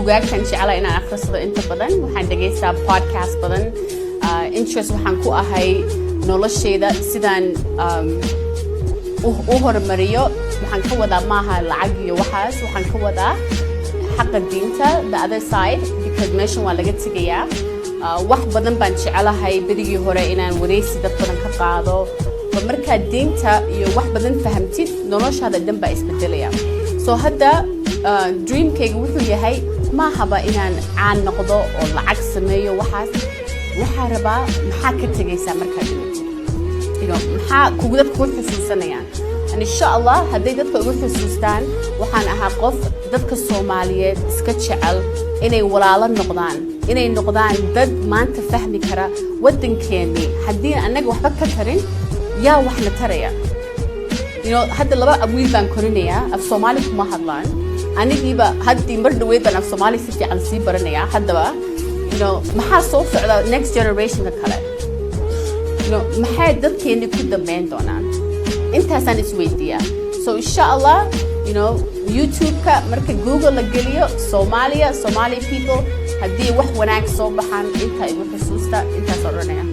buugaagtan jeclaa inaan akhrisado inta badan waxaan dhageystaa podcast badan interest waxaan ku ahay noloshayda sidaan u horumariyo waxaan ka wadaa maaha lacag iyo waxaas waxaan ka wadaa xaqa diinta the other side because meeshan waa laga tegayaa wax badan baan jeclahay berigii hore inaan wareysi dad badan ka qaado markaad diinta iyo wax badan fahamtid noloshaada dhan baa isbedelaya so hadda dreamkayga wuxuu yahay maahaba inaan caan noqdo oo lacag sameeyo waxaa rabaa maxaa ka tegaysaa markaad dhimatid maxaa kugu dadka ku xusuusanayaan insha allah hadday dadka ugu xusuustaan waxaan ahaa qof dadka Soomaaliyeed iska jecel inay walaalo noqdaan inay noqdaan dad maanta fahmi kara wadankeeni haddii anaga waxba ka tarin yaa wax la taraya hadda laba wiil baan korinayaa af Soomaali kuma hadlaan anigiiba haddii mar dhaweyd baan af Soomaali si fiican sii baranayaa haddaba maxaa soo socda next generation kale maxay dadkeeni ku dambeyn doonaan intaasaan isweydiiyaa so insha allah YouTube-ka marka Google la geliyo Somali people haddii wax wanaag soo baxaan inta igu xusuusta intaas odhanaya